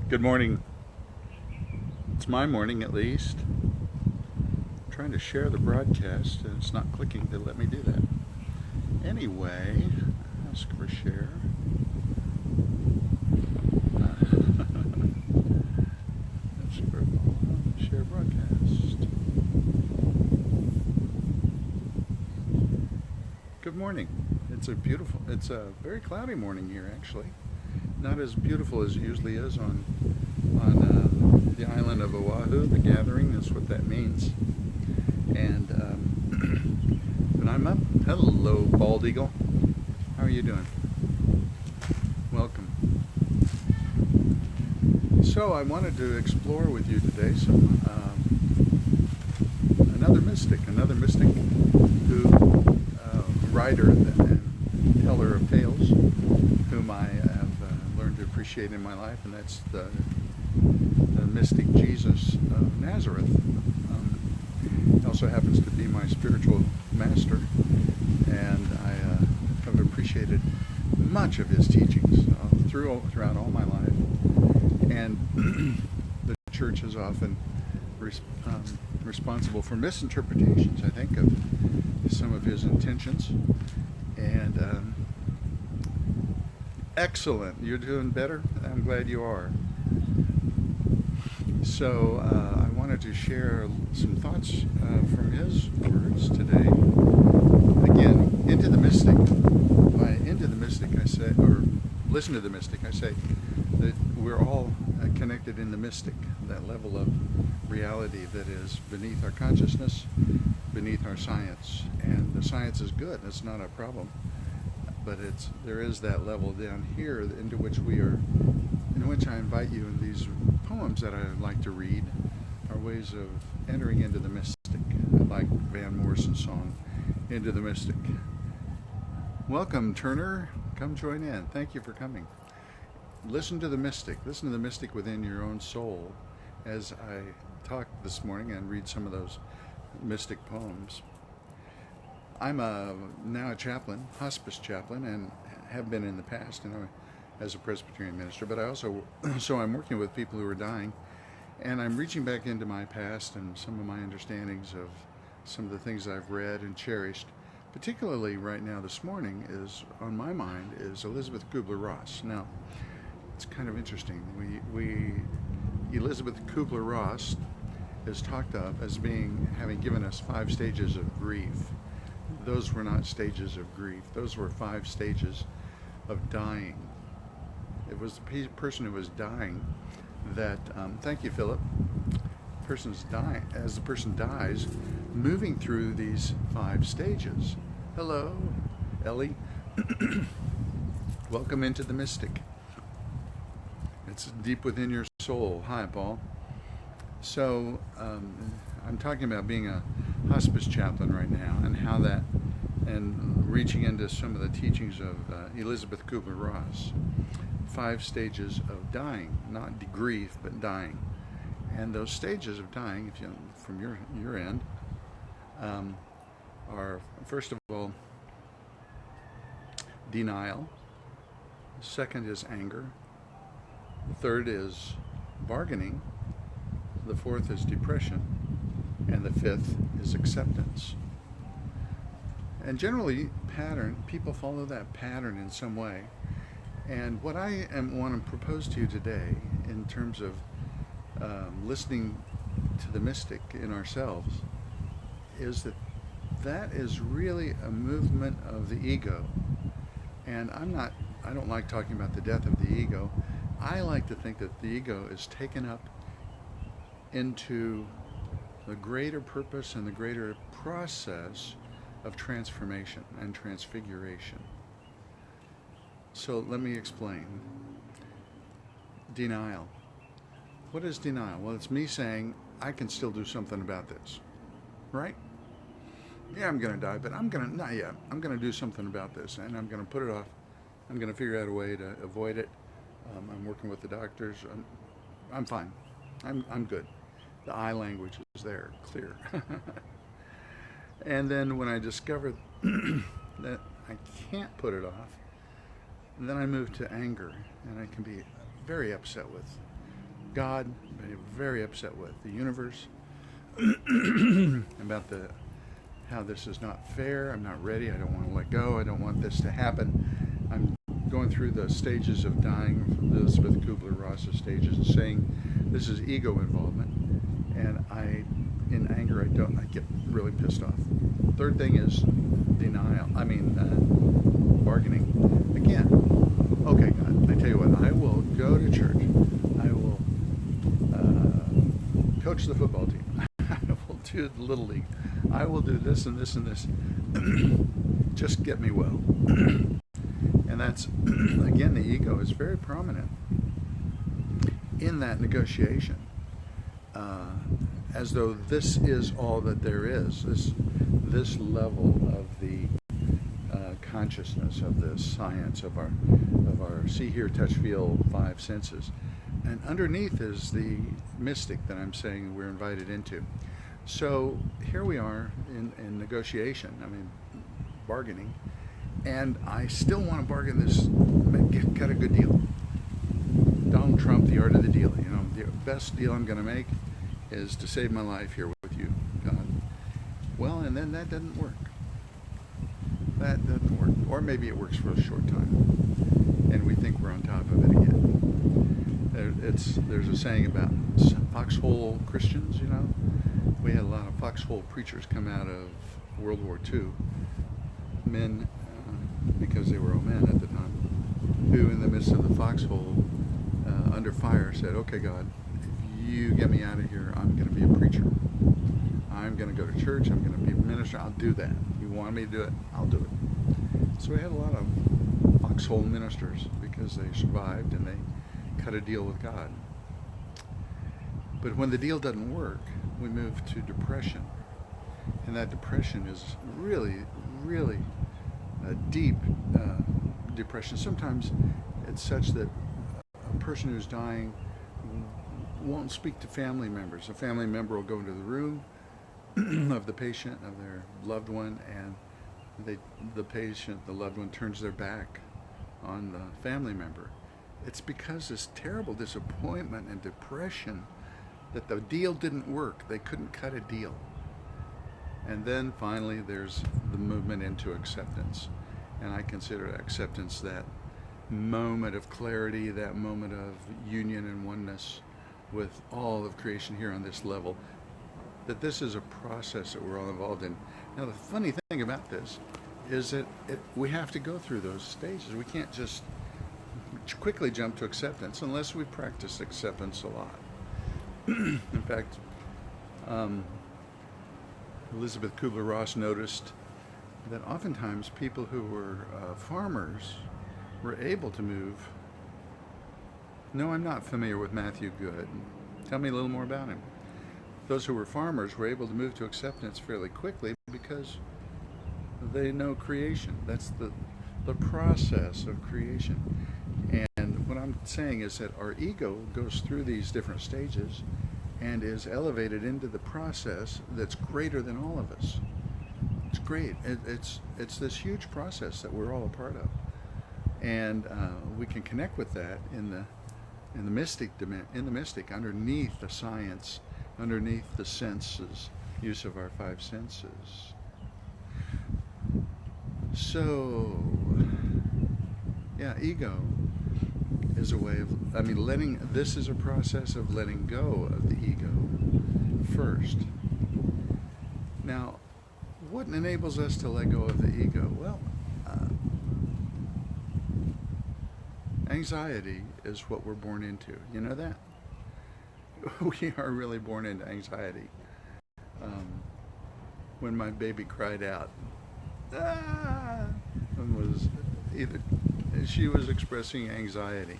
Good morning. It's my morning at least. I'm trying to share the broadcast and it's not clicking to let me do that. Anyway, ask for share. Ask for share broadcast. Good morning. It's a very cloudy morning here actually. Not as beautiful as it usually is on the island of Oahu. The gathering is what that means. And but I'm up. Hello, bald eagle. How are you doing? Welcome. So I wanted to explore with you today another mystic who writer and teller of tales, whom I have learned to appreciate in my life, and that's the mystic Jesus of Nazareth. He also happens to be my spiritual master, and I have appreciated much of his teachings throughout all my life. And the church is often responsible for misinterpretations, I think, of some of his intentions. And excellent. You're doing better? I'm glad you are. So I wanted to share some thoughts from his words today. Again, into the mystic. By into the mystic I say, or listen to the mystic, I say that we're all connected in the mystic, that level of reality that is beneath our consciousness, beneath our science. And the science is good, it's not a problem. But there is that level down here in which I invite you in these poems that I like to read are ways of entering into the mystic. I like Van Morrison's song, Into the Mystic. Welcome, Turner. Come join in. Thank you for coming. Listen to the mystic. Listen to the mystic within your own soul as I talk this morning and read some of those mystic poems. I'm now a chaplain, hospice chaplain, and have been in the past, as a Presbyterian minister. But so I'm working with people who are dying, and I'm reaching back into my past and some of my understandings of some of the things I've read and cherished. Particularly right now, this morning, is on my mind is Elizabeth Kubler-Ross. Now, it's kind of interesting. Elizabeth Kubler-Ross is talked of as having given us 5 stages of grief. Those were not stages of grief. Those were 5 stages of dying. It was the person who was dying that, thank you, Philip, person's dying, as the person dies, moving through these 5 stages. Hello, Ellie. Welcome into the mystic. It's deep within your soul. Hi, Paul. So, I'm talking about being a hospice chaplain right now, and reaching into some of the teachings of Elizabeth Kubler-Ross. 5 stages of dying, not grief, but dying. And those stages of dying, from your end, are, first of all, denial. Second is anger. The third is bargaining. The 4th is depression. And the 5th is acceptance. And generally, people follow that pattern in some way. And what I want to propose to you today, in terms of listening to the mystic in ourselves, is that is really a movement of the ego. And I don't like talking about the death of the ego. I like to think that the ego is taken up into the greater purpose and the greater process of transformation and transfiguration. So let me explain. Denial. What is denial? Well, it's me saying, I can still do something about this. Right? Yeah, I'm going to die, but not yet. I'm going to do something about this, and I'm going to put it off. I'm going to figure out a way to avoid it. I'm working with the doctors. I'm fine. I'm good. The I language is there, clear. And then when I discovered that I can't put it off, then I move to anger, and I can be very upset with God, very upset with the universe, about how this is not fair. I'm not ready. I don't want to let go. I don't want this to happen. I'm going through the stages of dying, Elizabeth Kubler-Ross's stages, and saying this is ego involvement. And in anger, I get really pissed off. Third thing is denial. Bargaining. Again, okay, God, I tell you what, I will go to church. I will coach the football team. I will do the little league. I will do this and this and this. Just get me well. And that's, again, the ego is very prominent in that negotiation. As though this is all that there is, this level of the consciousness of the science of our see, hear, touch, feel five senses, and underneath is the mystic that I'm saying we're invited into. So here we are in negotiation. Bargaining, and I still want to bargain this, cut a good deal. Donald Trump, the art of the deal. The best deal I'm going to make is to save my life here with you, God. Well, and then that doesn't work. That doesn't work. Or maybe it works for a short time, and we think we're on top of it again. There's a saying about foxhole Christians, We had a lot of foxhole preachers come out of World War II, men, because they were all men at the time, who in the midst of the foxhole, under fire, said, okay, God, if you get me out of here, I'm going to be a preacher. I'm going to go to church. I'm going to be a minister. I'll do that. You want me to do it? I'll do it. So we had a lot of foxhole ministers because they survived and they cut a deal with God. But when the deal doesn't work, we move to depression. And that depression is really, really a deep depression. Sometimes it's such that a person who's dying won't speak to family members. A family member will go into the room of the patient, of their loved one, and the patient, the loved one, turns their back on the family member. It's because this terrible disappointment and depression that the deal didn't work. They couldn't cut a deal. And then finally there's the movement into acceptance. And I consider acceptance that moment of clarity, that moment of union and oneness with all of creation here on this level, that this is a process that we're all involved in. Now the funny thing about this is that we have to go through those stages. We can't just quickly jump to acceptance unless we practice acceptance a lot. In fact, Elizabeth Kubler-Ross noticed that oftentimes people who were farmers were able to move. No, I'm not familiar with Matthew Good. Tell me a little more about him. Those who were farmers were able to move to acceptance fairly quickly because they know creation. That's the process of creation. And what I'm saying is that our ego goes through these different stages and is elevated into the process that's greater than all of us. It's great. It's this huge process that we're all a part of, and we can connect with that in the mystic, underneath the science, underneath the senses, use of our five senses. So, yeah, ego is a way of, this is a process of letting go of the ego first. Now, what enables us to let go of the ego? Well, anxiety is what we're born into. You know that? We are really born into anxiety. When my baby cried out, she was expressing anxiety.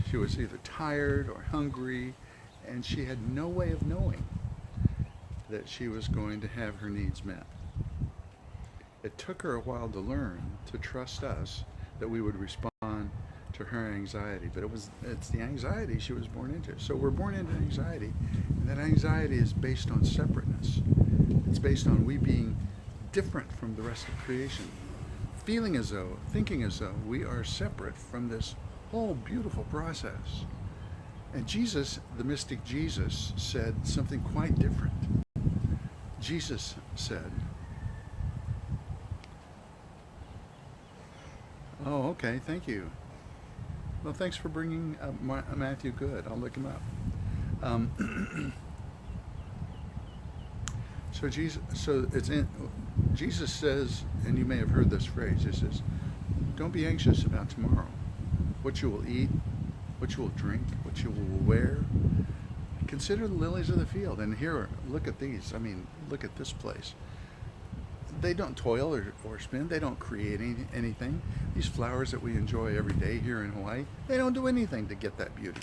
She was either tired or hungry, and she had no way of knowing that she was going to have her needs met. It took her a while to learn to trust us, that we would respond to her anxiety, but it's the anxiety she was born into. So we're born into anxiety, and that anxiety is based on separateness. It's based on we being different from the rest of creation, feeling as though, thinking as though we are separate from this whole beautiful process. And Jesus, the mystic Jesus, said something quite different. Jesus said, oh, okay, thank you. Well, thanks for bringing up Matthew Good. I'll look him up. Jesus says, and you may have heard this phrase, he says, don't be anxious about tomorrow, what you will eat, what you will drink, what you will wear. Consider the lilies of the field. And here, look at these. I mean, look at this place. They don't toil or spin. They don't create anything. These flowers that we enjoy every day here in Hawaii, they don't do anything to get that beauty.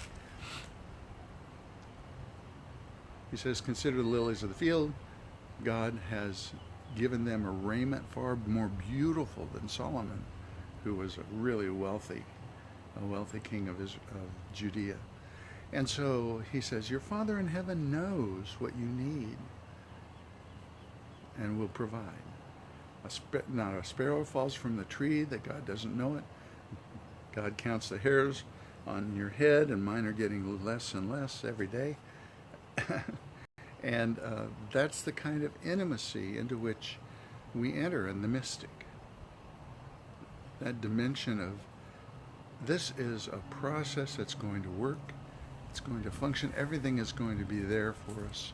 He says, consider the lilies of the field. God has given them a raiment far more beautiful than Solomon, who was a really wealthy king of Judea. And so he says, your Father in heaven knows what you need and will provide. Not a sparrow falls from the tree that God doesn't know it. God counts the hairs on your head, and mine are getting less and less every day. And that's the kind of intimacy into which we enter in the mystic. That dimension of this is a process that's going to work. It's going to function. Everything is going to be there for us.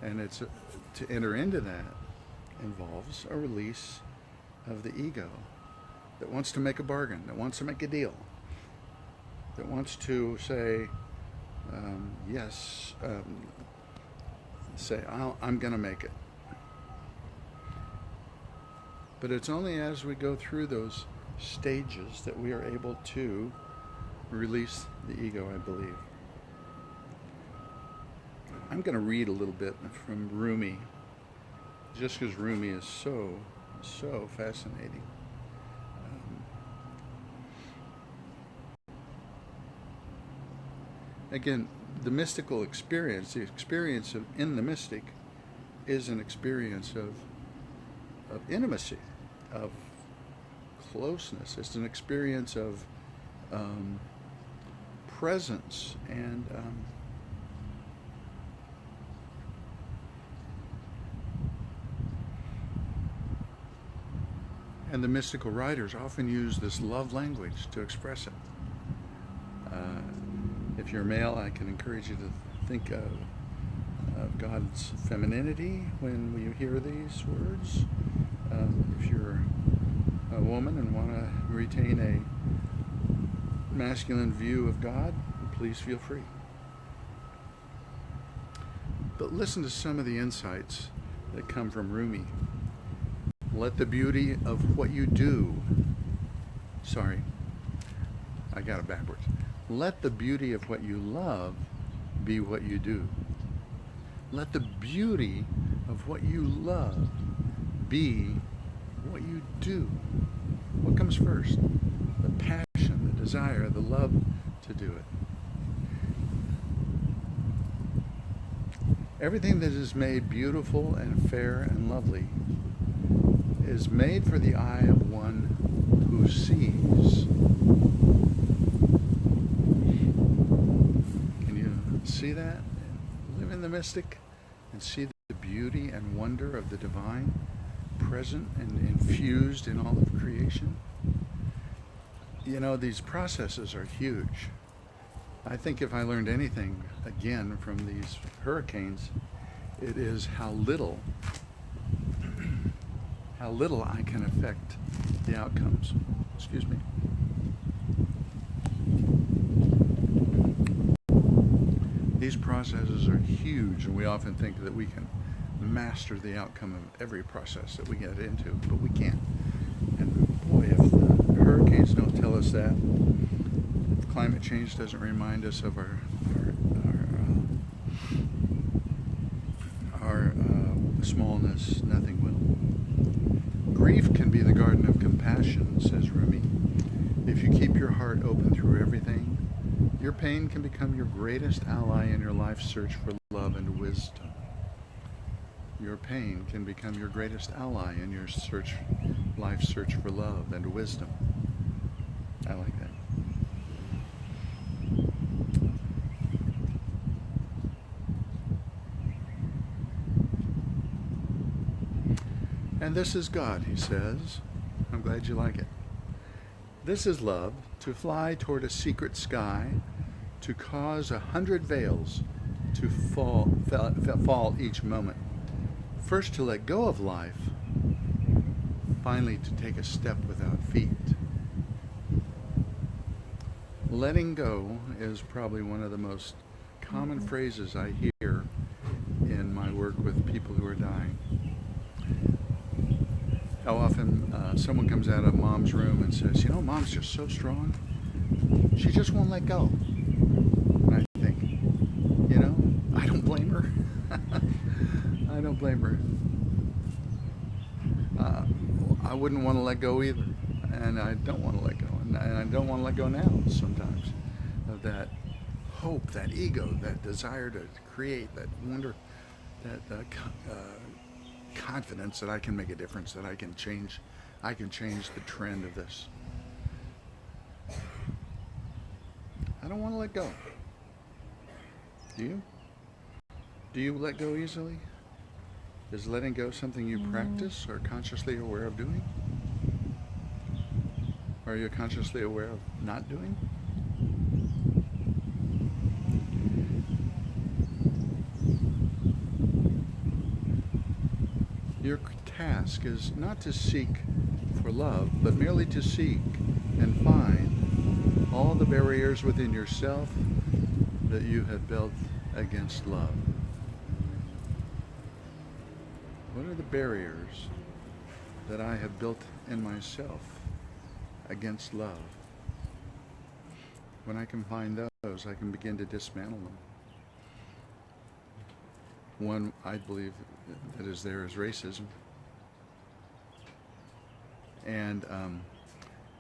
And to enter into that involves a release of the ego that wants to make a bargain, that wants to make a deal, that wants to say, yes, say, I'm going to make it. But it's only as we go through those stages that we are able to release the ego, I believe. I'm going to read a little bit from Rumi, just because Rumi is so fascinating. Again, the mystical experience, the experience in the mystic, is an experience of intimacy, of closeness. It's an experience of presence and the mystical writers often use this love language to express it. If you're male, I can encourage you to think of God's femininity when you hear these words. If you're a woman and want to retain a masculine view of God, please feel free. But listen to some of the insights that come from Rumi. Let the beauty of what you do, I got it backwards. Let the beauty of what you love be what you do. Let the beauty of what you love be what you do. What comes first? The passion, the desire, the love to do it. Everything that is made beautiful and fair and lovely is made for the eye of one who sees. Can you see that? Live in the mystic and see the beauty and wonder of the divine present and infused in all of creation. You know, these processes are huge. I think if I learned anything, again, from these hurricanes, it is how little I can affect the outcomes. Excuse me. These processes are huge, and we often think that we can master the outcome of every process that we get into, but we can't. And boy, if the hurricanes don't tell us that, if climate change doesn't remind us of our smallness, nothing will. Grief can be the garden of compassion, says Rumi. If you keep your heart open through everything, your pain can become your greatest ally in your life's search for love and wisdom. Your pain can become your greatest ally in your life's search for love and wisdom. I like that. And this is God, he says. I'm glad you like it. This is love, to fly toward a secret sky, to cause 100 veils to fall each moment. First to let go of life, finally to take a step without feet. Letting go is probably one of the most common phrases I hear in my work with people who are dying. How often someone comes out of mom's room and says, you know, mom's just so strong. She just won't let go. And I think, you know, I don't blame her. I don't blame her. I wouldn't want to let go either. And I don't want to let go. And I don't want to let go now sometimes of that hope, that ego, that desire to create, that wonder, that confidence that I can make a difference, that I can change the trend of this. I don't want to let go. Do you? Do you let go easily? Is letting go something you practice or consciously aware of doing? Or are you consciously aware of not doing? Your task is not to seek for love, but merely to seek and find all the barriers within yourself that you have built against love. What are the barriers that I have built in myself against love? When I can find those, I can begin to dismantle them. One, I believe, that is there is racism. And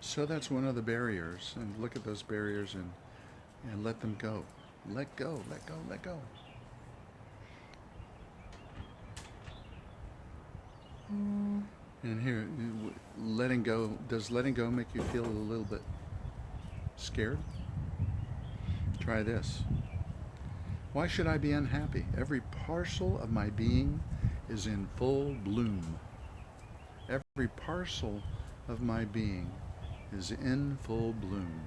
so that's one of the barriers. And look at those barriers and let them go. Let go, let go, let go. And here, letting go, does letting go make you feel a little bit scared? Try this. Why should I be unhappy? Every parcel of my being is in full bloom. Every parcel of my being is in full bloom.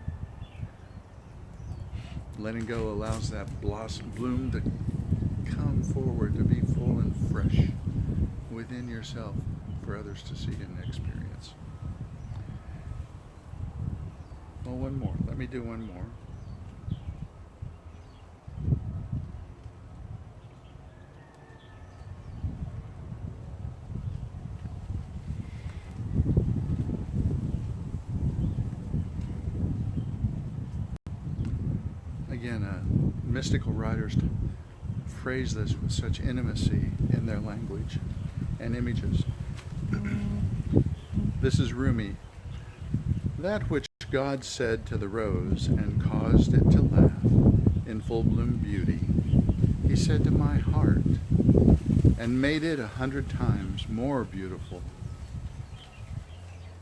Letting go allows that bloom to come forward, to be full and fresh within yourself for others to see and experience. Well, one more. Let me do one more. Again, mystical writers phrase this with such intimacy in their language and images. This is Rumi. That which God said to the rose and caused it to laugh in full bloom beauty, he said to my heart and made it 100 times more beautiful.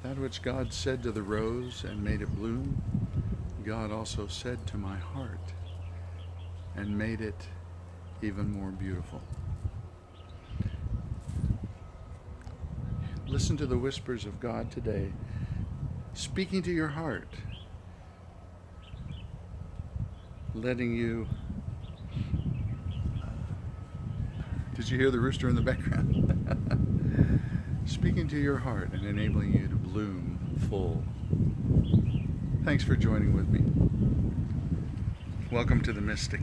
That which God said to the rose and made it bloom, God also said to my heart and made it even more beautiful. Listen to the whispers of God today, speaking to your heart, letting you... Did you hear the rooster in the background? Speaking to your heart and enabling you to bloom full. Thanks for joining with me. Welcome to the Mystic.